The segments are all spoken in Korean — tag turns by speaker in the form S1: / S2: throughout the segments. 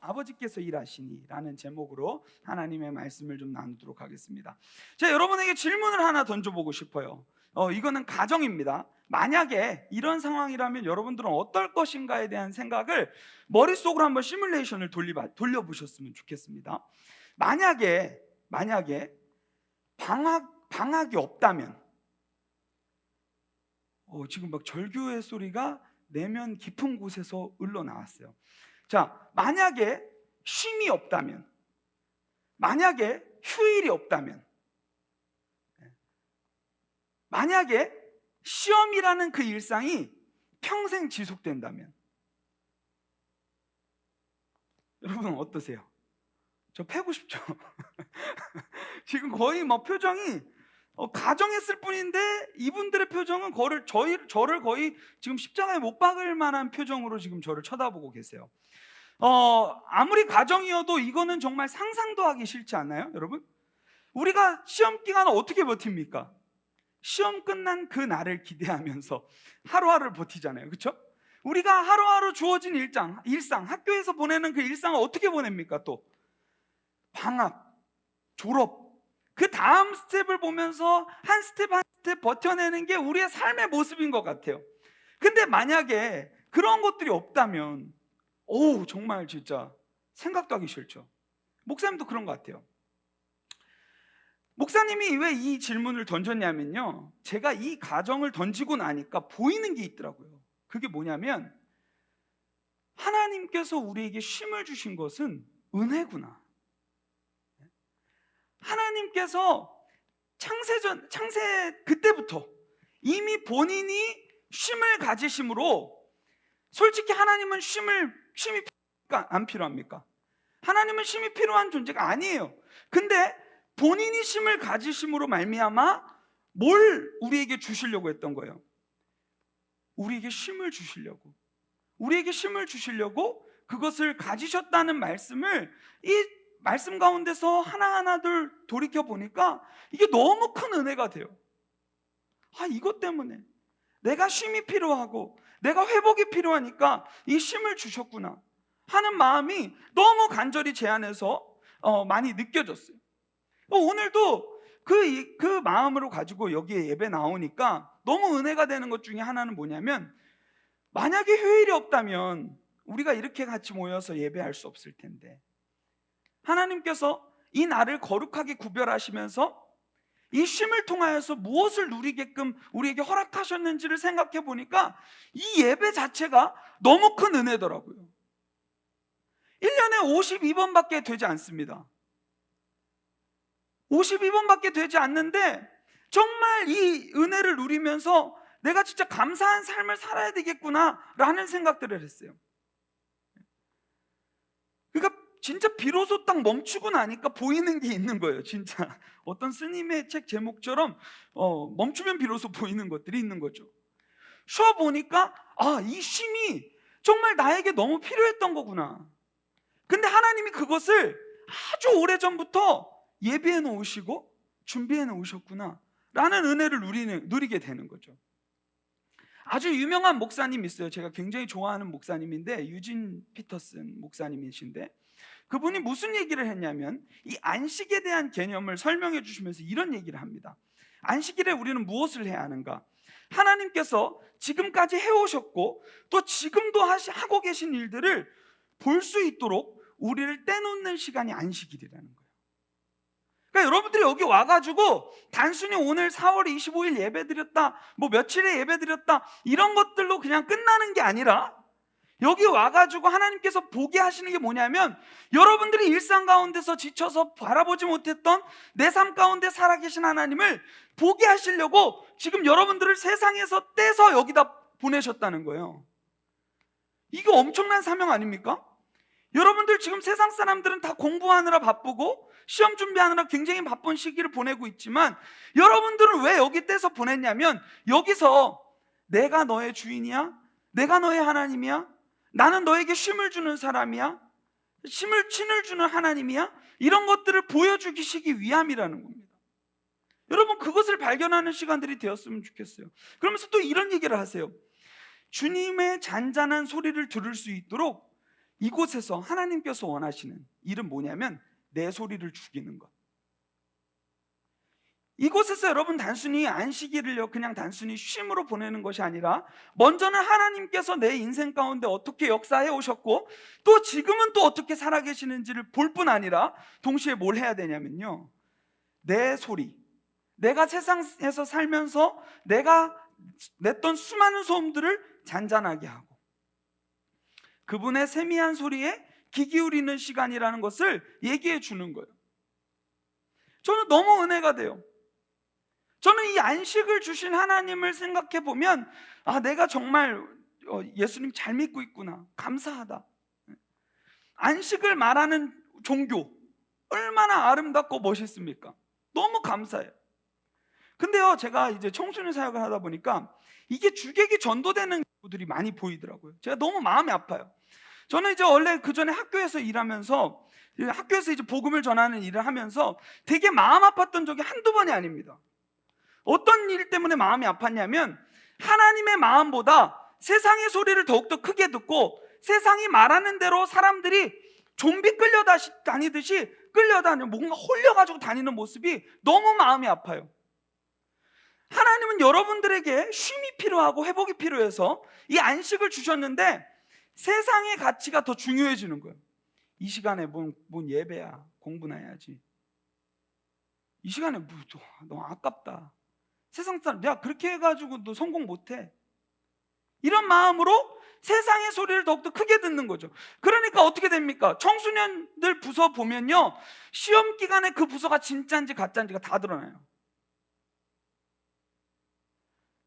S1: 아버지께서 일하시니 라는 제목으로 하나님의 말씀을 좀 나누도록 하겠습니다. 제가 여러분에게 질문을 하나 던져보고 싶어요. 이거는 가정입니다. 만약에 이런 상황이라면 여러분들은 어떨 것인가에 대한 생각을 머릿속으로 한번 시뮬레이션을 돌려보셨으면 좋겠습니다. 만약에 방학이 없다면, 지금 막 절규의 소리가 내면 깊은 곳에서 흘러나왔어요. 자, 만약에 쉼이 없다면, 만약에 휴일이 없다면, 만약에 시험이라는 그 일상이 평생 지속된다면, 여러분 어떠세요? 저 패고 싶죠? 지금 거의 뭐 표정이 가정했을 뿐인데 이분들의 표정은 저를 거의 지금 십자가에 못 박을 만한 표정으로 지금 저를 쳐다보고 계세요. 아무리 가정이어도 이거는 정말 상상도 하기 싫지 않나요, 여러분? 우리가 시험 기간을 어떻게 버팁니까? 시험 끝난 그 날을 기대하면서 하루하루를 버티잖아요, 그렇죠? 우리가 하루하루 주어진 일상, 학교에서 보내는 그 일상을 어떻게 보냅니까? 또 방학, 졸업, 그 다음 스텝을 보면서 한 스텝 한 스텝 버텨내는 게 우리의 삶의 모습인 것 같아요. 근데 만약에 그런 것들이 없다면 정말 진짜 생각도 하기 싫죠. 목사님도 그런 것 같아요. 목사님이 왜 이 질문을 던졌냐면요, 제가 이 가정을 던지고 나니까 보이는 게 있더라고요. 그게 뭐냐면, 하나님께서 우리에게 쉼을 주신 것은 은혜구나. 하나님께서 창세 그때부터 이미 본인이 쉼을 가지심으로, 솔직히 하나님은 쉼이 필요합니까? 안 필요합니까? 하나님은 쉼이 필요한 존재가 아니에요. 근데 본인이 쉼을 가지심으로 말미암아 뭘 우리에게 주시려고 했던 거예요? 우리에게 쉼을 주시려고 그것을 가지셨다는 말씀을, 이 말씀 가운데서 하나하나들 돌이켜 보니까 이게 너무 큰 은혜가 돼요. 이것 때문에 내가 쉼이 필요하고 내가 회복이 필요하니까 이 쉼을 주셨구나 하는 마음이 너무 간절히 제 안에서 많이 느껴졌어요. 오늘도 그 마음으로 가지고 여기에 예배 나오니까 너무 은혜가 되는 것 중에 하나는 뭐냐면, 만약에 휴일이 없다면 우리가 이렇게 같이 모여서 예배할 수 없을 텐데, 하나님께서 이 날을 거룩하게 구별하시면서 이 쉼을 통하여서 무엇을 누리게끔 우리에게 허락하셨는지를 생각해 보니까 이 예배 자체가 너무 큰 은혜더라고요. 1년에 52번밖에 되지 않습니다. 52번밖에 되지 않는데 정말 이 은혜를 누리면서 내가 진짜 감사한 삶을 살아야 되겠구나 라는 생각들을 했어요. 그러니까 진짜 비로소 딱 멈추고 나니까 보이는 게 있는 거예요. 진짜 어떤 스님의 책 제목처럼 멈추면 비로소 보이는 것들이 있는 거죠. 쉬어보니까 이 쉼이 정말 나에게 너무 필요했던 거구나. 근데 하나님이 그것을 아주 오래전부터 예비해 놓으시고 준비해 놓으셨구나 라는 은혜를 누리게 되는 거죠. 아주 유명한 목사님 있어요. 제가 굉장히 좋아하는 목사님인데, 유진 피터슨 목사님이신데, 그분이 무슨 얘기를 했냐면 이 안식에 대한 개념을 설명해 주시면서 이런 얘기를 합니다. 안식일에 우리는 무엇을 해야 하는가? 하나님께서 지금까지 해오셨고 또 지금도 하고 계신 일들을 볼 수 있도록 우리를 떼놓는 시간이 안식일이라는 거예요. 그러니까 여러분들이 여기 와가지고 단순히 오늘 4월 25일 예배드렸다, 뭐 며칠에 예배드렸다 이런 것들로 그냥 끝나는 게 아니라, 여기 와가지고 하나님께서 보게 하시는 게 뭐냐면, 여러분들이 일상 가운데서 지쳐서 바라보지 못했던 내 삶 가운데 살아계신 하나님을 보게 하시려고 지금 여러분들을 세상에서 떼서 여기다 보내셨다는 거예요. 이거 엄청난 사명 아닙니까? 여러분들 지금 세상 사람들은 다 공부하느라 바쁘고 시험 준비하느라 굉장히 바쁜 시기를 보내고 있지만, 여러분들은 왜 여기 떼서 보냈냐면, 여기서 내가 너의 주인이야? 내가 너의 하나님이야? 나는 너에게 쉼을 주는 사람이야? 쉼을 주는 하나님이야? 이런 것들을 보여주시기 위함이라는 겁니다. 여러분, 그것을 발견하는 시간들이 되었으면 좋겠어요. 그러면서 또 이런 얘기를 하세요. 주님의 잔잔한 소리를 들을 수 있도록 이곳에서 하나님께서 원하시는 일은 뭐냐면 내 소리를 죽이는 것. 이곳에서 여러분 단순히 안식일을요 그냥 단순히 쉼으로 보내는 것이 아니라 먼저는 하나님께서 내 인생 가운데 어떻게 역사해 오셨고 또 지금은 또 어떻게 살아계시는지를 볼 뿐 아니라 동시에 뭘 해야 되냐면요, 내 소리, 내가 세상에서 살면서 내가 냈던 수많은 소음들을 잔잔하게 하고 그분의 세미한 소리에 귀 기울이는 시간이라는 것을 얘기해 주는 거예요. 저는 너무 은혜가 돼요. 저는 이 안식을 주신 하나님을 생각해 보면 내가 정말 예수님 잘 믿고 있구나, 감사하다. 안식을 말하는 종교 얼마나 아름답고 멋있습니까? 너무 감사해요. 근데요, 제가 이제 청소년 사역을 하다 보니까 이게 주객이 전도되는 경우들이 많이 보이더라고요. 제가 너무 마음이 아파요. 저는 이제 원래 그 전에 학교에서 일하면서 학교에서 이제 복음을 전하는 일을 하면서 되게 마음 아팠던 적이 한두 번이 아닙니다. 어떤 일 때문에 마음이 아팠냐면 하나님의 마음보다 세상의 소리를 더욱더 크게 듣고 세상이 말하는 대로 사람들이 좀비 끌려다니듯이 끌려다니는, 뭔가 홀려가지고 다니는 모습이 너무 마음이 아파요. 하나님은 여러분들에게 쉼이 필요하고 회복이 필요해서 이 안식을 주셨는데 세상의 가치가 더 중요해지는 거예요. 이 시간에 뭔 예배야, 공부나 해야지. 이 시간에 너무 아깝다. 세상 사람, 야 그렇게 해가지고 너 성공 못해. 이런 마음으로 세상의 소리를 더욱더 크게 듣는 거죠. 그러니까 어떻게 됩니까? 청소년들 부서 보면요, 시험 기간에 그 부서가 진짜인지 가짜인지가 다 드러나요.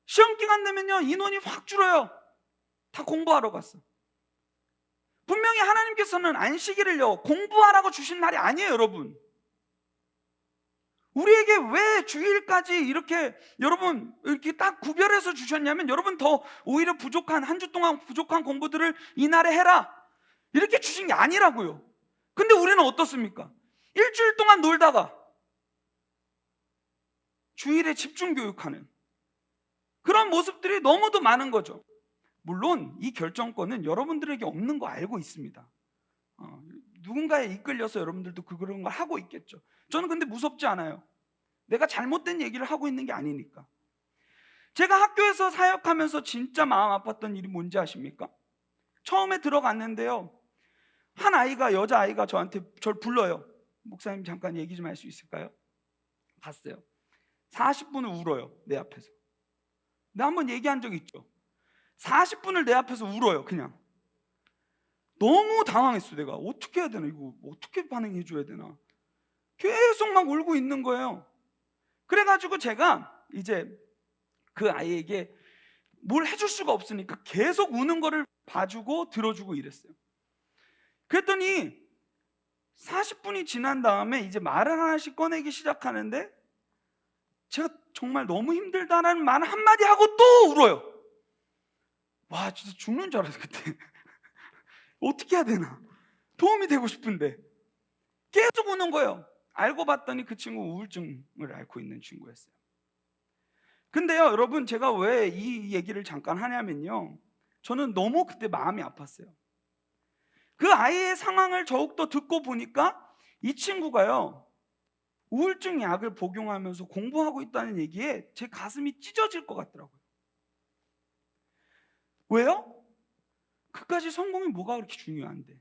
S1: 시험 기간 되면요 인원이 확 줄어요. 다 공부하러 갔어. 분명히 하나님께서는 안식일을요 공부하라고 주신 날이 아니에요, 여러분. 우리에게 왜 주일까지 이렇게 여러분 이렇게 딱 구별해서 주셨냐면 여러분 더 오히려 부족한, 한 주 동안 부족한 공부들을 이날에 해라 이렇게 주신 게 아니라고요. 근데 우리는 어떻습니까? 일주일 동안 놀다가 주일에 집중 교육하는 그런 모습들이 너무도 많은 거죠. 물론 이 결정권은 여러분들에게 없는 거 알고 있습니다. 누군가에 이끌려서 여러분들도 그런 걸 하고 있겠죠. 저는 근데 무섭지 않아요. 내가 잘못된 얘기를 하고 있는 게 아니니까. 제가 학교에서 사역하면서 진짜 마음 아팠던 일이 뭔지 아십니까? 처음에 들어갔는데요, 한 아이가, 여자아이가 저를 불러요. 목사님 잠깐 얘기 좀 할 수 있을까요? 봤어요. 40분을 울어요, 내 앞에서. 내가 한번 얘기한 적 있죠. 40분을 내 앞에서 울어요, 그냥. 너무 당황했어. 내가 어떻게 해야 되나, 이거 어떻게 반응해 줘야 되나, 계속 막 울고 있는 거예요. 그래가지고 제가 이제 그 아이에게 뭘 해줄 수가 없으니까 계속 우는 거를 봐주고 들어주고 이랬어요. 그랬더니 40분이 지난 다음에 이제 말을 하나씩 꺼내기 시작하는데 제가 정말 너무 힘들다라는 말 한마디 하고 또 울어요. 와, 진짜 죽는 줄 알았어 그때. 어떻게 해야 되나, 도움이 되고 싶은데 계속 우는 거예요. 알고 봤더니 그 친구 우울증을 앓고 있는 친구였어요. 근데요 여러분, 제가 왜 이 얘기를 잠깐 하냐면요, 저는 너무 그때 마음이 아팠어요. 그 아이의 상황을 더욱더 듣고 보니까 이 친구가요 우울증 약을 복용하면서 공부하고 있다는 얘기에 제 가슴이 찢어질 것 같더라고요. 왜요? 그까지 성공이 뭐가 그렇게 중요한데.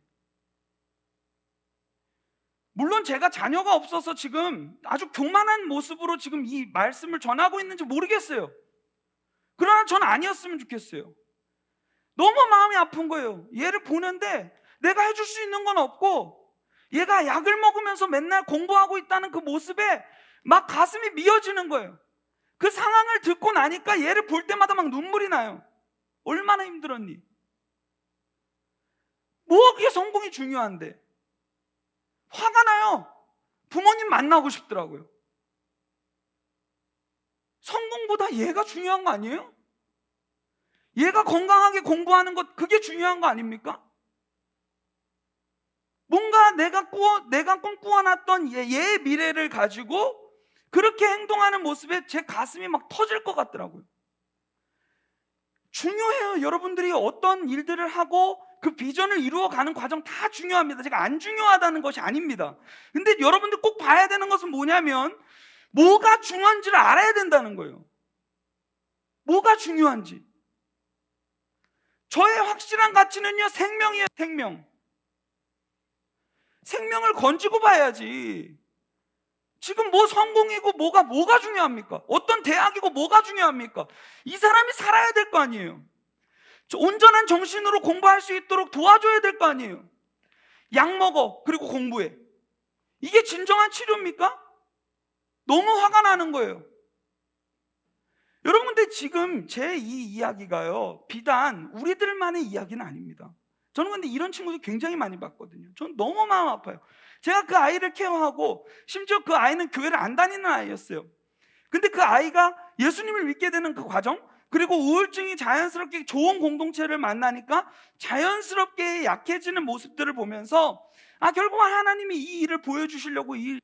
S1: 물론 제가 자녀가 없어서 지금 아주 교만한 모습으로 지금 이 말씀을 전하고 있는지 모르겠어요. 그러나 전 아니었으면 좋겠어요. 너무 마음이 아픈 거예요. 얘를 보는데 내가 해줄 수 있는 건 없고 얘가 약을 먹으면서 맨날 공부하고 있다는 그 모습에 막 가슴이 미어지는 거예요. 그 상황을 듣고 나니까 얘를 볼 때마다 막 눈물이 나요. 얼마나 힘들었니? 뭐 그게 성공이 중요한데. 화가 나요. 부모님 만나고 싶더라고요. 성공보다 얘가 중요한 거 아니에요? 얘가 건강하게 공부하는 것, 그게 중요한 거 아닙니까? 뭔가 내가 꿈꾸어놨던 얘의 미래를 가지고 그렇게 행동하는 모습에 제 가슴이 막 터질 것 같더라고요. 중요해요. 여러분들이 어떤 일들을 하고 그 비전을 이루어가는 과정 다 중요합니다. 제가 안 중요하다는 것이 아닙니다. 근데 여러분들 꼭 봐야 되는 것은 뭐냐면 뭐가 중요한지를 알아야 된다는 거예요. 뭐가 중요한지. 저의 확실한 가치는요, 생명이에요. 생명을 건지고 봐야지. 지금 뭐 성공이고 뭐가 중요합니까? 어떤 대학이고 뭐가 중요합니까? 이 사람이 살아야 될 거 아니에요. 온전한 정신으로 공부할 수 있도록 도와줘야 될 거 아니에요. 약 먹어, 그리고 공부해. 이게 진정한 치료입니까? 너무 화가 나는 거예요. 여러분, 근데 지금 제 이 이야기가요, 비단 우리들만의 이야기는 아닙니다. 저는 근데 이런 친구들 굉장히 많이 봤거든요. 저는 너무 마음 아파요. 제가 그 아이를 케어하고, 심지어 그 아이는 교회를 안 다니는 아이였어요. 근데 그 아이가 예수님을 믿게 되는 그 과정, 그리고 우울증이 자연스럽게 좋은 공동체를 만나니까 자연스럽게 약해지는 모습들을 보면서 결국 하나님이 이 일을 보여주시려고 이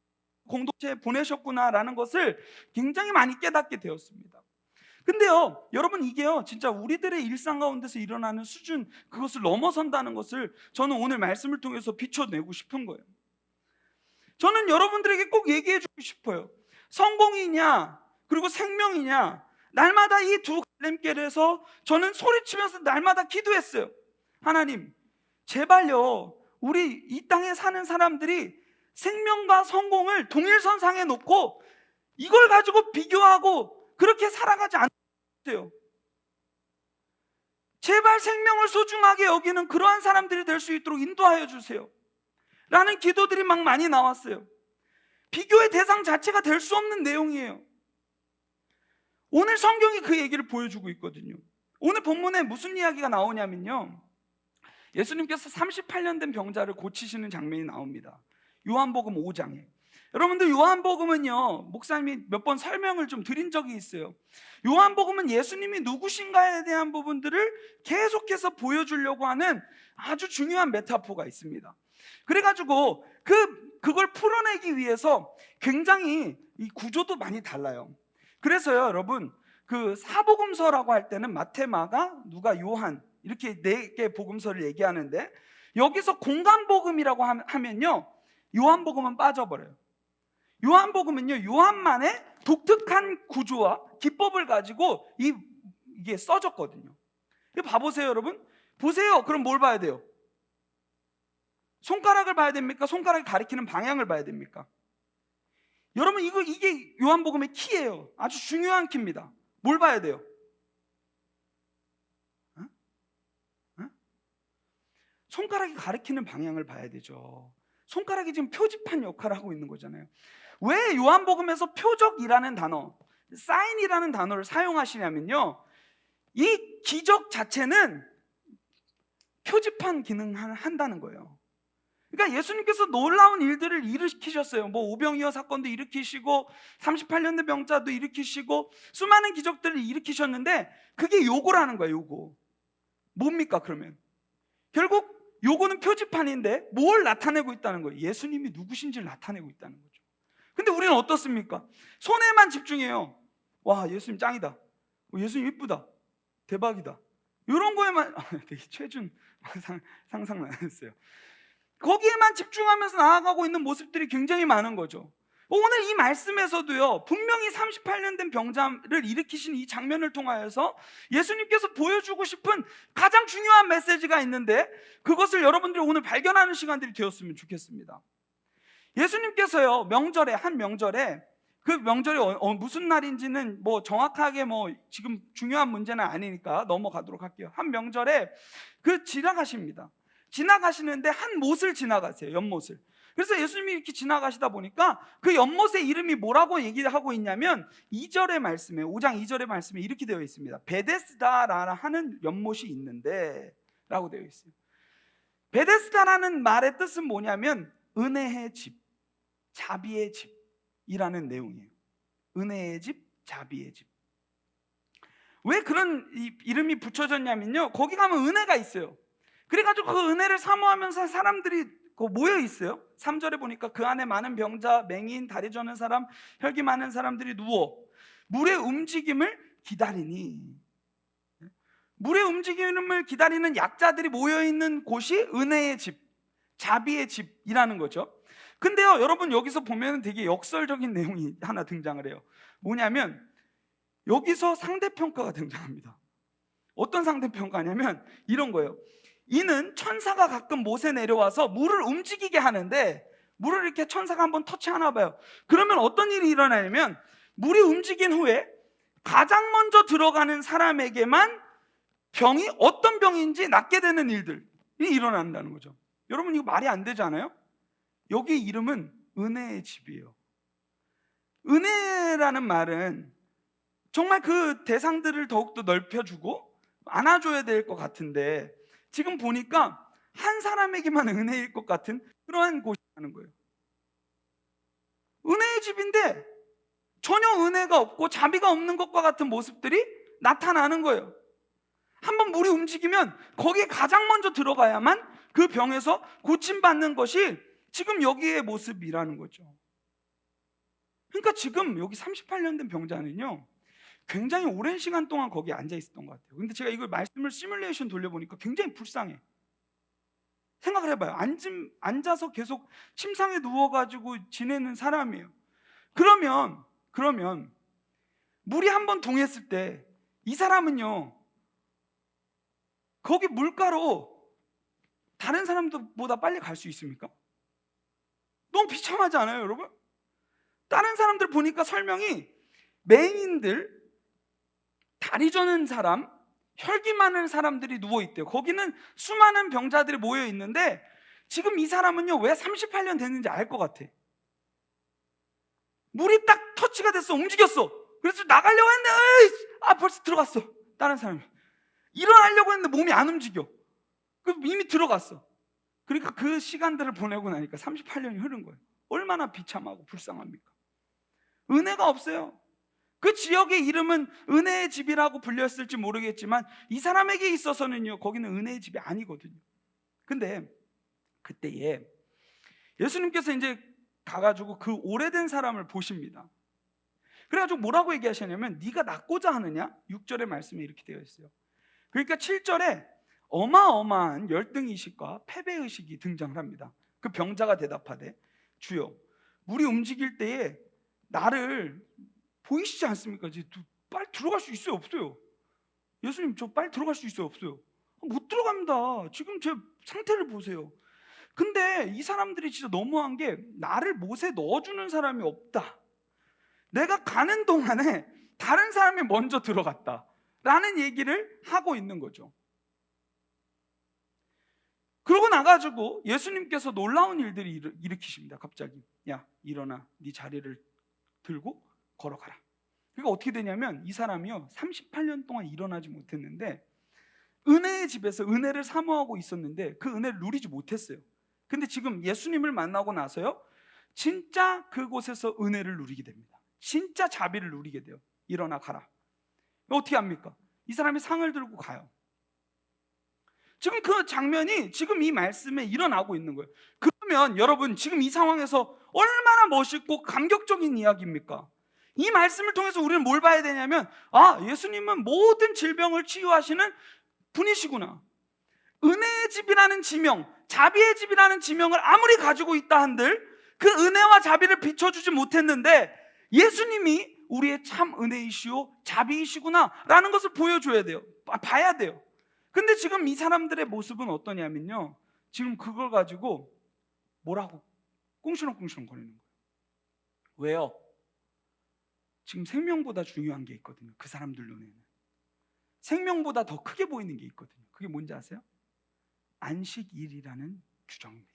S1: 공동체에 보내셨구나라는 것을 굉장히 많이 깨닫게 되었습니다. 근데요, 여러분, 이게요, 진짜 우리들의 일상 가운데서 일어나는 수준, 그것을 넘어선다는 것을 저는 오늘 말씀을 통해서 비춰내고 싶은 거예요. 저는 여러분들에게 꼭 얘기해 주고 싶어요. 성공이냐 그리고 생명이냐, 날마다 이 두 갈림길에서 저는 소리치면서 날마다 기도했어요. 하나님, 제발요, 우리 이 땅에 사는 사람들이 생명과 성공을 동일선상에 놓고 이걸 가지고 비교하고 그렇게 살아가지 않으세요. 제발 생명을 소중하게 여기는 그러한 사람들이 될 수 있도록 인도하여 주세요 라는 기도들이 막 많이 나왔어요. 비교의 대상 자체가 될 수 없는 내용이에요. 오늘 성경이 그 얘기를 보여주고 있거든요. 오늘 본문에 무슨 이야기가 나오냐면요, 예수님께서 38년 된 병자를 고치시는 장면이 나옵니다. 요한복음 5장에. 여러분들, 요한복음은요, 목사님이 몇 번 설명을 좀 드린 적이 있어요. 요한복음은 예수님이 누구신가에 대한 부분들을 계속해서 보여주려고 하는 아주 중요한 메타포가 있습니다. 그래가지고 그걸 풀어내기 위해서 굉장히 이 구조도 많이 달라요. 그래서요, 여러분, 그 사복음서라고 할 때는 마태, 마가, 누가, 요한, 이렇게 4개 복음서를 얘기하는데, 여기서 공간복음이라고 하면요, 요한복음은 빠져버려요. 요한복음은요, 요한만의 독특한 구조와 기법을 가지고 이게 써졌거든요. 봐보세요, 여러분. 보세요. 그럼 뭘 봐야 돼요? 손가락을 봐야 됩니까? 손가락이 가리키는 방향을 봐야 됩니까? 여러분, 이게 요한복음의 키예요. 아주 중요한 키입니다. 뭘 봐야 돼요? 손가락이 가리키는 방향을 봐야 되죠. 손가락이 지금 표지판 역할을 하고 있는 거잖아요. 왜 요한복음에서 표적이라는 단어, 사인이라는 단어를 사용하시냐면요, 이 기적 자체는 표지판 기능을 한다는 거예요. 그러니까 예수님께서 놀라운 일들을 일으키셨어요. 뭐 오병이어 사건도 일으키시고 38년 된 병자도 일으키시고 수많은 기적들을 일으키셨는데, 그게 요거라는 거예요. 요거 뭡니까? 그러면 결국 요거는 표지판인데 뭘 나타내고 있다는 거예요? 예수님이 누구신지를 나타내고 있다는 거죠. 근데 우리는 어떻습니까? 손에만 집중해요. 와, 예수님 짱이다, 예수님 이쁘다, 대박이다, 이런 거에만 되게 최준 상상나였어요. 거기에만 집중하면서 나아가고 있는 모습들이 굉장히 많은 거죠. 오늘 이 말씀에서도요, 분명히 38년 된 병자를 일으키신 이 장면을 통하여서 예수님께서 보여주고 싶은 가장 중요한 메시지가 있는데, 그것을 여러분들이 오늘 발견하는 시간들이 되었으면 좋겠습니다. 예수님께서요, 한 명절에, 그 명절이 무슨 날인지는 뭐 정확하게 지금 중요한 문제는 아니니까 넘어가도록 할게요. 한 명절에 지나가십니다. 지나가시는데 한 못을 지나가세요. 연못을. 그래서 예수님이 이렇게 지나가시다 보니까 그 연못의 이름이 뭐라고 얘기하고 있냐면 2절의 말씀에, 5장 2절의 말씀에 이렇게 되어 있습니다. 베데스다라는 하는 연못이 있는데 라고 되어 있어요. 베데스다라는 말의 뜻은 뭐냐면 은혜의 집, 자비의 집이라는 내용이에요. 은혜의 집, 자비의 집. 왜 그런 이름이 붙여졌냐면요, 거기 가면 은혜가 있어요. 그래가지고 그 은혜를 사모하면서 사람들이 모여 있어요. 3절에 보니까 그 안에 많은 병자, 맹인, 다리 저는 사람, 혈기 많은 사람들이 누워 물의 움직임을 기다리니. 물의 움직임을 기다리는 약자들이 모여있는 곳이 은혜의 집, 자비의 집이라는 거죠. 근데요, 여러분 여기서 보면 되게 역설적인 내용이 하나 등장을 해요. 뭐냐면 여기서 상대평가가 등장합니다. 어떤 상대평가냐면 이런 거예요. 이는 천사가 가끔 못에 내려와서 물을 움직이게 하는데, 물을 이렇게 천사가 한번 터치하나 봐요. 그러면 어떤 일이 일어나냐면 물이 움직인 후에 가장 먼저 들어가는 사람에게만 병이 어떤 병인지 낫게 되는 일들이 일어난다는 거죠. 여러분 이거 말이 안 되지 않아요? 여기 이름은 은혜의 집이에요. 은혜라는 말은 정말 그 대상들을 더욱더 넓혀주고 안아줘야 될 것 같은데, 지금 보니까 한 사람에게만 은혜일 것 같은 그러한 곳이라는 거예요. 은혜의 집인데 전혀 은혜가 없고 자비가 없는 것과 같은 모습들이 나타나는 거예요. 한번 물이 움직이면 거기에 가장 먼저 들어가야만 그 병에서 고침받는 것이 지금 여기의 모습이라는 거죠. 그러니까 지금 여기 38년 된 병자는요, 굉장히 오랜 시간 동안 거기에 앉아 있었던 것 같아요. 근데 제가 이걸 말씀을 시뮬레이션 돌려보니까 굉장히 불쌍해. 생각을 해봐요. 앉아서 계속 침상에 누워가지고 지내는 사람이에요. 그러면 물이 한번 동했을 때 이 사람은요, 거기 물가로 다른 사람들보다 빨리 갈 수 있습니까? 너무 비참하지 않아요, 여러분? 다른 사람들 보니까 설명이 맹인들, 다리 저는 사람, 혈기 많은 사람들이 누워있대요. 거기는 수많은 병자들이 모여있는데 지금 이 사람은요, 왜 38년 됐는지 알 것 같아. 물이 딱 터치가 됐어, 움직였어. 그래서 나가려고 했는데 벌써 들어갔어. 다른 사람이 일어나려고 했는데 몸이 안 움직여. 이미 들어갔어. 그러니까 그 시간들을 보내고 나니까 38년이 흐른 거예요. 얼마나 비참하고 불쌍합니까? 은혜가 없어요. 그 지역의 이름은 은혜의 집이라고 불렸을지 모르겠지만 이 사람에게 있어서는요, 거기는 은혜의 집이 아니거든요. 근데 그때에 예수님께서 이제 가가지고 그 오래된 사람을 보십니다. 그래가지고 뭐라고 얘기하시냐면, 네가 낫고자 하느냐? 6절의 말씀에 이렇게 되어 있어요. 그러니까 7절에 어마어마한 열등의식과 패배의식이 등장을 합니다. 그 병자가 대답하되, 주여, 물이 움직일 때에 나를 보이시지 않습니까? 빨리 들어갈 수 있어요, 없어요? 예수님, 저 빨리 들어갈 수 있어요, 없어요? 못 들어갑니다. 지금 제 상태를 보세요. 근데 이 사람들이 진짜 너무한 게, 나를 못에 넣어주는 사람이 없다. 내가 가는 동안에 다른 사람이 먼저 들어갔다 라는 얘기를 하고 있는 거죠. 그러고 나가지고 예수님께서 놀라운 일들이 일으키십니다. 갑자기, 야, 일어나, 네 자리를 들고 걸어가라. 그러니까 어떻게 되냐면, 이 사람이요, 38년 동안 일어나지 못했는데 은혜의 집에서 은혜를 사모하고 있었는데 그 은혜를 누리지 못했어요. 근데 지금 예수님을 만나고 나서요, 진짜 그곳에서 은혜를 누리게 됩니다. 진짜 자비를 누리게 돼요. 일어나 가라. 어떻게 합니까? 이 사람이 상을 들고 가요. 지금 그 장면이 지금 이 말씀에 일어나고 있는 거예요. 그러면 여러분, 지금 이 상황에서 얼마나 멋있고 감격적인 이야기입니까? 이 말씀을 통해서 우리는 뭘 봐야 되냐면, 예수님은 모든 질병을 치유하시는 분이시구나. 은혜의 집이라는 지명, 자비의 집이라는 지명을 아무리 가지고 있다 한들 그 은혜와 자비를 비춰주지 못했는데 예수님이 우리의 참 은혜이시오 자비이시구나 라는 것을 보여줘야 돼요. 봐야 돼요. 근데 지금 이 사람들의 모습은 어떠냐면요, 지금 그걸 가지고 뭐라고 꿍시렁꿍시렁 거리는 거예요. 왜요? 지금 생명보다 중요한 게 있거든요. 그 사람들 눈에는 생명보다 더 크게 보이는 게 있거든요. 그게 뭔지 아세요? 안식일이라는 규정입니다.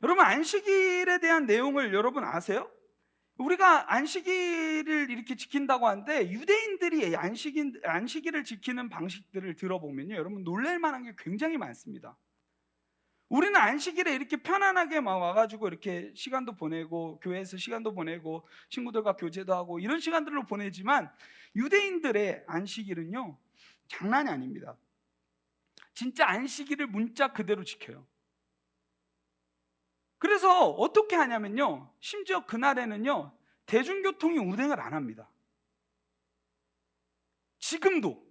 S1: 여러분, 안식일에 대한 내용을 여러분 아세요? 우리가 안식일을 이렇게 지킨다고 하는데 유대인들이 안식일을 지키는 방식들을 들어보면요, 여러분 놀랄 만한 게 굉장히 많습니다. 우리는 안식일에 이렇게 편안하게 막 와가지고 이렇게 시간도 보내고 교회에서 시간도 보내고 친구들과 교제도 하고 이런 시간들로 보내지만 유대인들의 안식일은요, 장난이 아닙니다. 진짜 안식일을 문자 그대로 지켜요. 그래서 어떻게 하냐면요, 심지어 그날에는요, 대중교통이 운행을 안 합니다. 지금도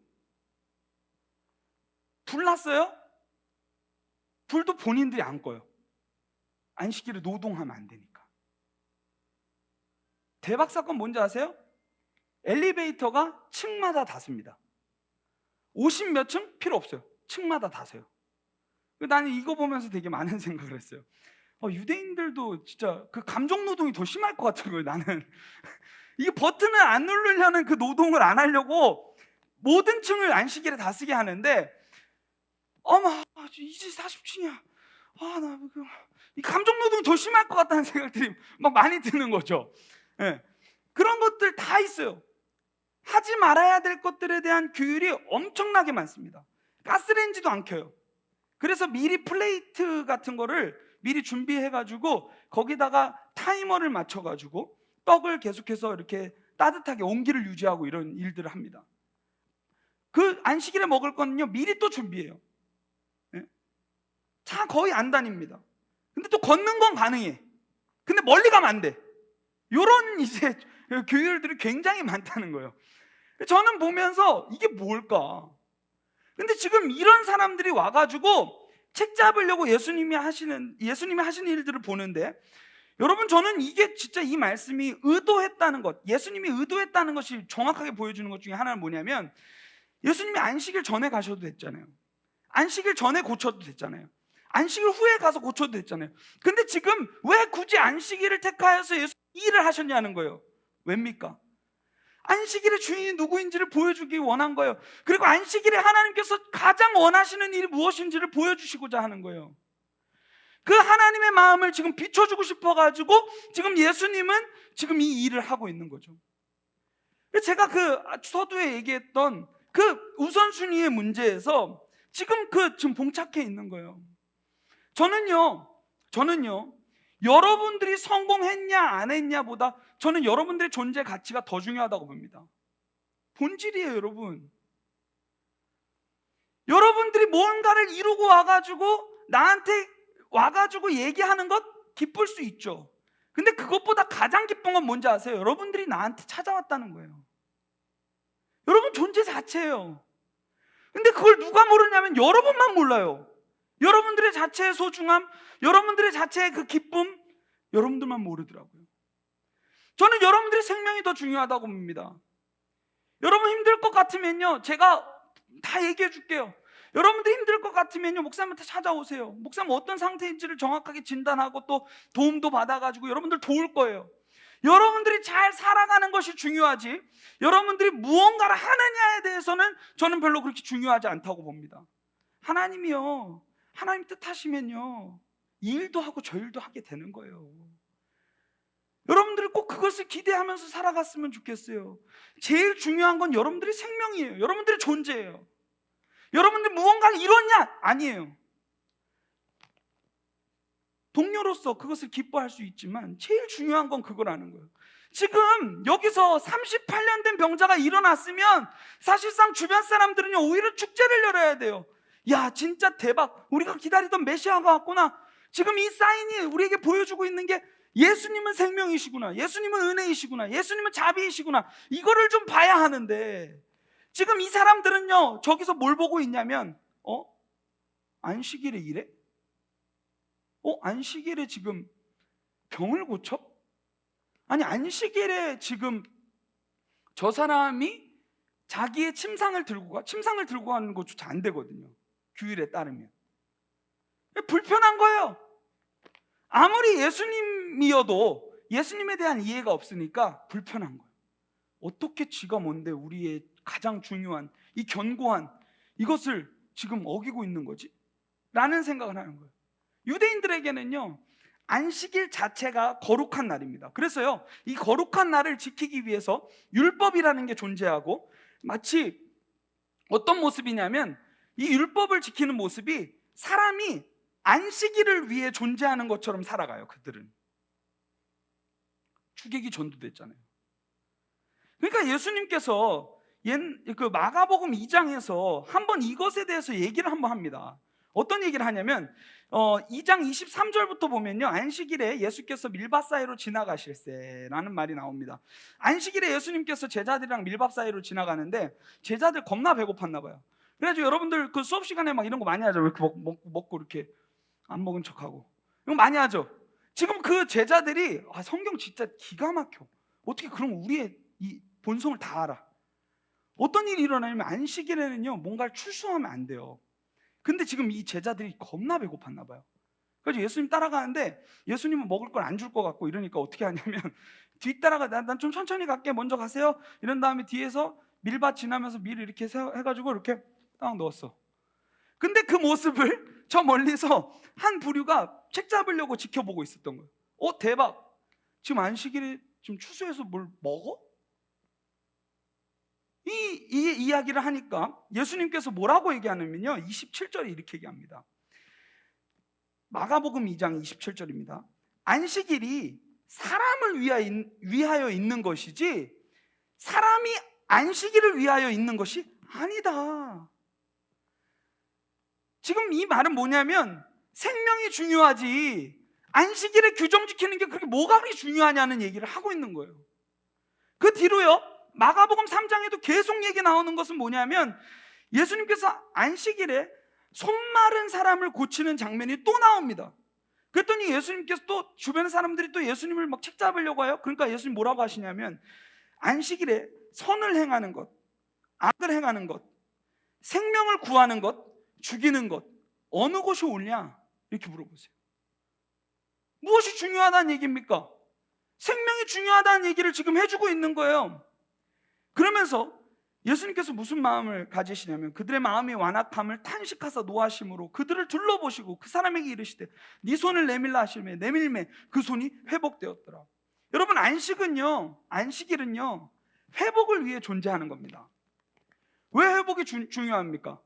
S1: 불 났어요? 불도 본인들이 안 꺼요. 안식일에 노동하면 안 되니까. 대박 사건 뭔지 아세요? 엘리베이터가 층마다 닫습니다. 50 몇 층? 필요 없어요. 층마다 닫아요. 나는 이거 보면서 되게 많은 생각을 했어요. 유대인들도 진짜 그 감정 노동이 더 심할 것 같은 거예요. 나는 이게 버튼을 안 누르려는 그 노동을 안 하려고 모든 층을 안식일에 다 쓰게 하는데, 어머, 이제 40층이야. 이 감정 노동이 더 심할 것 같다는 생각들이 막 많이 드는 거죠. 네. 그런 것들 다 있어요. 하지 말아야 될 것들에 대한 규율이 엄청나게 많습니다. 가스레인지도 안 켜요. 그래서 미리 플레이트 같은 거를 미리 준비해가지고 거기다가 타이머를 맞춰가지고 떡을 계속해서 이렇게 따뜻하게 온기를 유지하고 이런 일들을 합니다. 그 안식일에 먹을 거는요 미리 또 준비해요. 네? 차 거의 안 다닙니다. 근데 또 걷는 건 가능해. 근데 멀리 가면 안 돼. 요런 이제 규율들이 굉장히 많다는 거예요. 저는 보면서 이게 뭘까? 근데 지금 이런 사람들이 와가지고 책 잡으려고 예수님이 하시는 일들을 보는데, 여러분, 저는 이게 진짜 이 말씀이 의도했다는 것, 예수님이 의도했다는 것이 정확하게 보여주는 것 중에 하나는 뭐냐면, 예수님이 안식일 전에 가셔도 됐잖아요. 안식일 전에 고쳐도 됐잖아요. 안식일 후에 가서 고쳐도 됐잖아요. 근데 지금 왜 굳이 안식일을 택하여서 예수 일을 하셨냐는 거예요. 왜입니까? 안식일의 주인이 누구인지를 보여주기 원한 거예요. 그리고 안식일에 하나님께서 가장 원하시는 일이 무엇인지를 보여주시고자 하는 거예요. 그 하나님의 마음을 지금 비춰주고 싶어가지고 지금 예수님은 지금 이 일을 하고 있는 거죠. 제가 그 서두에 얘기했던 그 우선순위의 문제에서 지금 봉착해 있는 거예요. 저는요 여러분들이 성공했냐 안 했냐보다 저는 여러분들의 존재 가치가 더 중요하다고 봅니다. 본질이에요, 여러분. 여러분들이 뭔가를 이루고 와가지고 나한테 와가지고 얘기하는 것 기쁠 수 있죠. 근데 그것보다 가장 기쁜 건 뭔지 아세요? 여러분들이 나한테 찾아왔다는 거예요. 여러분 존재 자체예요. 근데 그걸 누가 모르냐면 여러분만 몰라요. 여러분들의 자체의 소중함, 여러분들의 자체의 그 기쁨, 여러분들만 모르더라고요. 저는 여러분들의 생명이 더 중요하다고 봅니다. 여러분 힘들 것 같으면요, 제가 다 얘기해 줄게요. 여러분들 힘들 것 같으면요, 목사님한테 찾아오세요. 목사님 어떤 상태인지를 정확하게 진단하고 또 도움도 받아가지고 여러분들 도울 거예요. 여러분들이 잘 살아가는 것이 중요하지, 여러분들이 무언가를 하느냐에 대해서는 저는 별로 그렇게 중요하지 않다고 봅니다. 하나님이요, 하나님 뜻하시면요, 이 일도 하고 저 일도 하게 되는 거예요. 여러분들이 꼭 그것을 기대하면서 살아갔으면 좋겠어요. 제일 중요한 건 여러분들의 생명이에요. 여러분들의 존재예요. 여러분들이 무언가를 이뤘냐? 아니에요. 동료로서 그것을 기뻐할 수 있지만 제일 중요한 건 그거라는 거예요. 지금 여기서 38년 된 병자가 일어났으면 사실상 주변 사람들은요 오히려 축제를 열어야 돼요. 야, 진짜 대박, 우리가 기다리던 메시아가 왔구나. 지금 이 사인이 우리에게 보여주고 있는 게 예수님은 생명이시구나, 예수님은 은혜이시구나, 예수님은 자비이시구나, 이거를 좀 봐야 하는데, 지금 이 사람들은요 저기서 뭘 보고 있냐면 안식일에 일해? 안식일에 지금 병을 고쳐? 아니, 안식일에 지금 저 사람이 자기의 침상을 들고 가는 것조차 안 되거든요, 규율에 따르면. 불편한 거예요. 아무리 예수님이어도 예수님에 대한 이해가 없으니까 불편한 거예요. 어떻게 지가 뭔데 우리의 가장 중요한 이 견고한 이것을 지금 어기고 있는 거지? 라는 생각을 하는 거예요. 유대인들에게는요 안식일 자체가 거룩한 날입니다. 그래서요 이 거룩한 날을 지키기 위해서 율법이라는 게 존재하고, 마치 어떤 모습이냐면 이 율법을 지키는 모습이 사람이 안식일을 위해 존재하는 것처럼 살아가요. 그들은 주객이 전도됐잖아요. 그러니까 예수님께서 그 마가복음 2장에서 한번 이것에 대해서 얘기를 한번 합니다. 어떤 얘기를 하냐면 2장 23절부터 보면요, 안식일에 예수께서 밀밭 사이로 지나가실세라는 말이 나옵니다. 안식일에 예수님께서 제자들이랑 밀밭 사이로 지나가는데 제자들 겁나 배고팠나 봐요. 그래가지고 여러분들 그 수업 시간에 막 이런 거 많이 하죠. 이렇게 먹고 이렇게 안 먹은 척하고 이거 많이 하죠. 지금 그 제자들이 성경 진짜 기가 막혀. 어떻게 그럼 우리의 이 본성을 다 알아? 어떤 일이 일어나냐면 안식일에는요 뭔가를 출수하면 안 돼요. 근데 지금 이 제자들이 겁나 배고팠나 봐요. 그래서 예수님 따라가는데 예수님은 먹을 걸 안 줄 것 같고 이러니까 어떻게 하냐면 뒤따라가 난 좀 천천히 갈게 먼저 가세요 이런 다음에 뒤에서 밀밭 지나면서 밀을 이렇게 해가지고 이렇게 딱 넣었어. 근데 그 모습을 저 멀리서 한 부류가 책 잡으려고 지켜보고 있었던 거예요. 대박, 지금 안식일에 지금 추수해서 뭘 먹어? 이 이야기를 하니까 예수님께서 뭐라고 얘기하냐면요 27절에 이렇게 얘기합니다. 마가복음 2장 27절입니다. 안식일이 사람을 위하여 있는 것이지 사람이 안식일을 위하여 있는 것이 아니다. 지금 이 말은 뭐냐면 생명이 중요하지 안식일에 규정 지키는 게 그렇게 뭐가 그렇게 중요하냐는 얘기를 하고 있는 거예요. 그 뒤로요 마가복음 3장에도 계속 얘기 나오는 것은 뭐냐면 예수님께서 안식일에 손 마른 사람을 고치는 장면이 또 나옵니다. 그랬더니 예수님께서 또 주변 사람들이 또 예수님을 막 책 잡으려고 해요. 그러니까 예수님 뭐라고 하시냐면 안식일에 선을 행하는 것, 악을 행하는 것, 생명을 구하는 것, 죽이는 것 어느 것이 옳냐? 이렇게 물어보세요. 무엇이 중요하다는 얘기입니까? 생명이 중요하다는 얘기를 지금 해주고 있는 거예요. 그러면서 예수님께서 무슨 마음을 가지시냐면 그들의 마음이 완악함을 탄식하사 노하심으로 그들을 둘러보시고 그 사람에게 이르시되 네 손을 내밀라 하시매 내밀매 그 손이 회복되었더라. 여러분 안식일은요 회복을 위해 존재하는 겁니다. 왜 회복이 중요합니까?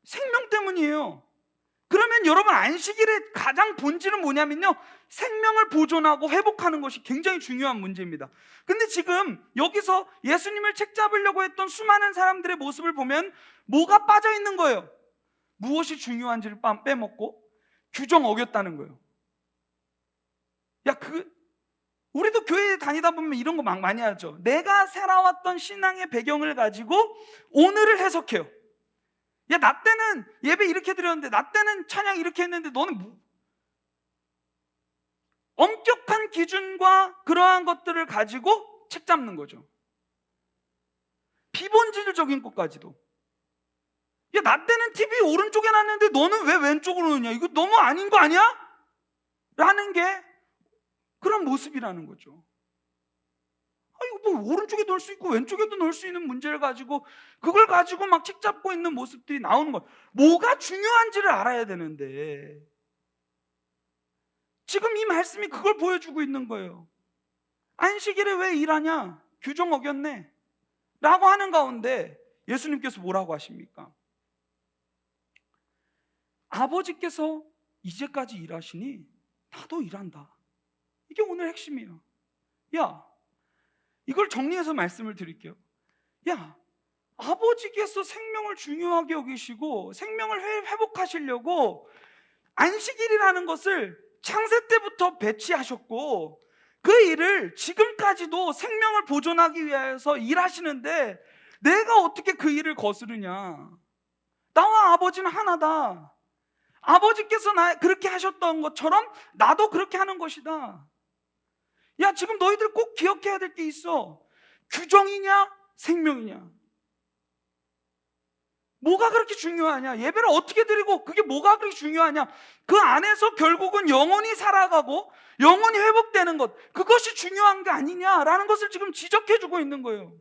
S1: 생명 때문이에요. 그러면 여러분 안식일의 가장 본질은 뭐냐면요 생명을 보존하고 회복하는 것이 굉장히 중요한 문제입니다. 근데 지금 여기서 예수님을 책 잡으려고 했던 수많은 사람들의 모습을 보면 뭐가 빠져 있는 거예요? 무엇이 중요한지를 빼먹고 규정 어겼다는 거예요. 우리도 교회에 다니다 보면 이런 거 많이 하죠. 내가 살아왔던 신앙의 배경을 가지고 오늘을 해석해요. 나 때는 예배 이렇게 드렸는데 나 때는 찬양 이렇게 했는데 너는 엄격한 기준과 그러한 것들을 가지고 책 잡는 거죠. 비본질적인 것까지도. 나 때는 TV 오른쪽에 놨는데 너는 왜 왼쪽으로 놓냐? 이거 너무 아닌 거 아니야? 라는 게 그런 모습이라는 거죠. 이거 뭐 오른쪽에 넣을 수 있고 왼쪽에도 넣을 수 있는 문제를 가지고 그걸 가지고 막 책 잡고 있는 모습들이 나오는 거예요. 뭐가 중요한지를 알아야 되는데 지금 이 말씀이 그걸 보여주고 있는 거예요. 안식일에 왜 일하냐? 규정 어겼네 라고 하는 가운데 예수님께서 뭐라고 하십니까? 아버지께서 이제까지 일하시니 나도 일한다. 이게 오늘 핵심이에요. 이걸 정리해서 말씀을 드릴게요. 아버지께서 생명을 중요하게 여기시고 생명을 회복하시려고 안식일이라는 것을 창세 때부터 배치하셨고 그 일을 지금까지도 생명을 보존하기 위해서 일하시는데 내가 어떻게 그 일을 거스르냐? 나와 아버지는 하나다. 아버지께서 그렇게 하셨던 것처럼 나도 그렇게 하는 것이다. 지금 너희들 꼭 기억해야 될 게 있어. 규정이냐 생명이냐? 뭐가 그렇게 중요하냐? 예배를 어떻게 드리고 그게 뭐가 그렇게 중요하냐? 그 안에서 결국은 영혼이 살아가고 영혼이 회복되는 것, 그것이 중요한 게 아니냐라는 것을 지금 지적해주고 있는 거예요.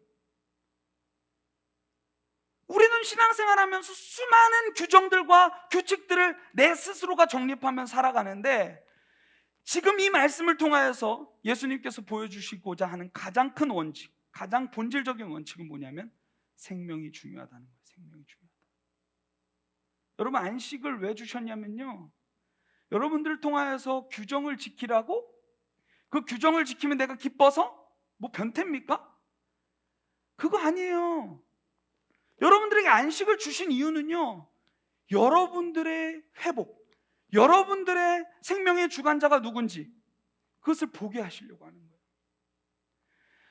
S1: 우리는 신앙생활하면서 수많은 규정들과 규칙들을 내 스스로가 정립하며 살아가는데 지금 이 말씀을 통하여서 예수님께서 보여주시고자 하는 가장 큰 원칙, 가장 본질적인 원칙은 뭐냐면 생명이 중요하다는 거예요. 생명이 중요하다. 여러분 안식을 왜 주셨냐면요 여러분들을 통하여서 규정을 지키라고? 그 규정을 지키면 내가 기뻐서? 뭐 변태입니까? 그거 아니에요. 여러분들에게 안식을 주신 이유는요 여러분들의 회복, 여러분들의 생명의 주관자가 누군지 그것을 보게 하시려고 하는 거예요.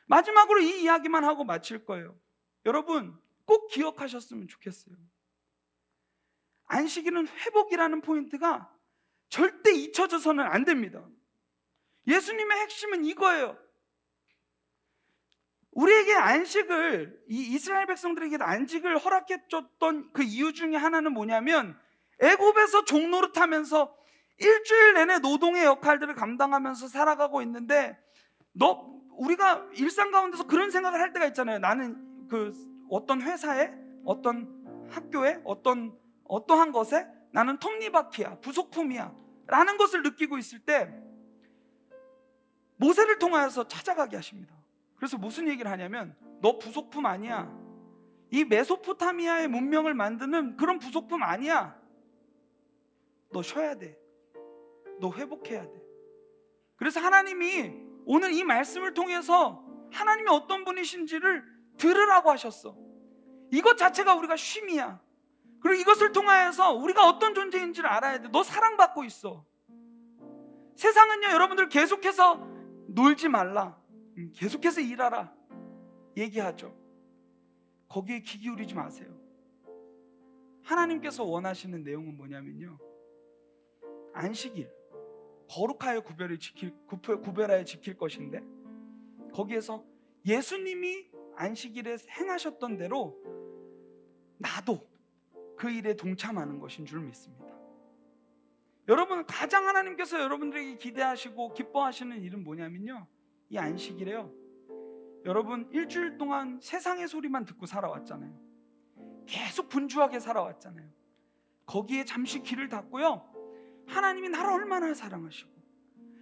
S1: 마지막으로 이 이야기만 하고 마칠 거예요. 여러분 꼭 기억하셨으면 좋겠어요. 안식일은 회복이라는 포인트가 절대 잊혀져서는 안 됩니다. 예수님의 핵심은 이거예요. 우리에게 안식을, 이 이스라엘 백성들에게 안식을 허락해 줬던 그 이유 중에 하나는 뭐냐면, 애굽에서 종노릇하면서 일주일 내내 노동의 역할들을 감당하면서 살아가고 있는데, 우리가 일상 가운데서 그런 생각을 할 때가 있잖아요. 나는 그 어떤 회사에, 어떤 학교에, 어떠한 것에 나는 톱니바퀴야, 부속품이야 라는 것을 느끼고 있을 때 모세를 통하여서 찾아가게 하십니다. 그래서 무슨 얘기를 하냐면, 너 부속품 아니야. 이 메소포타미아의 문명을 만드는 그런 부속품 아니야. 너 쉬어야 돼. 너 회복해야 돼. 그래서 하나님이 오늘 이 말씀을 통해서 하나님이 어떤 분이신지를 들으라고 하셨어. 이것 자체가 우리가 쉼이야. 그리고 이것을 통하여서 우리가 어떤 존재인지를 알아야 돼. 너 사랑받고 있어. 세상은요, 여러분들 계속해서 놀지 말라, 계속해서 일하라 얘기하죠. 거기에 귀 기울이지 마세요. 하나님께서 원하시는 내용은 뭐냐면요, 안식일 거룩하여 구별하여 지킬 것인데, 거기에서 예수님이 안식일에 행하셨던 대로 나도 그 일에 동참하는 것인 줄 믿습니다. 여러분, 가장 하나님께서 여러분들에게 기대하시고 기뻐하시는 일은 뭐냐면요, 이 안식일에요, 여러분 일주일 동안 세상의 소리만 듣고 살아왔잖아요. 계속 분주하게 살아왔잖아요. 거기에 잠시 귀를 닫고요, 하나님이 나를 얼마나 사랑하시고,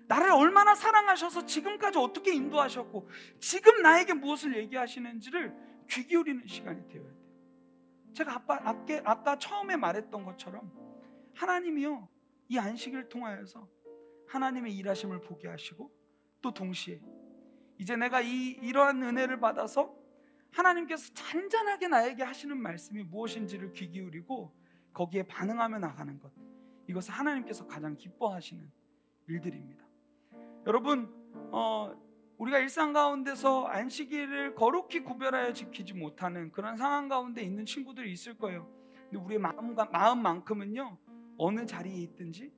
S1: 나를 얼마나 사랑하셔서 지금까지 어떻게 인도하셨고, 지금 나에게 무엇을 얘기하시는지를 귀 기울이는 시간이 되어야 돼요. 제가 아까 처음에 말했던 것처럼 하나님이요, 이 안식을 통하여서 하나님의 일하심을 보게 하시고, 또 동시에 이제 내가 이러한 은혜를 받아서 하나님께서 잔잔하게 나에게 하시는 말씀이 무엇인지를 귀 기울이고 거기에 반응하며 나가는 것, 이것은 하나님께서 가장 기뻐하시는 일들입니다. 여러분, 우리가 일상 가운데서 안식일을 거룩히 구별하여 지키지 못하는 그런 상황 가운데 있는 친구들이 있을 거예요. 근데 우리의 마음만큼은요, 어느 자리에 있든지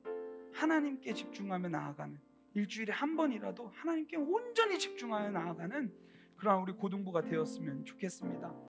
S1: 하나님께 집중하며 나아가는, 일주일에 한 번이라도 하나님께 온전히 집중하여 나아가는 그런 우리 고등부가 되었으면 좋겠습니다.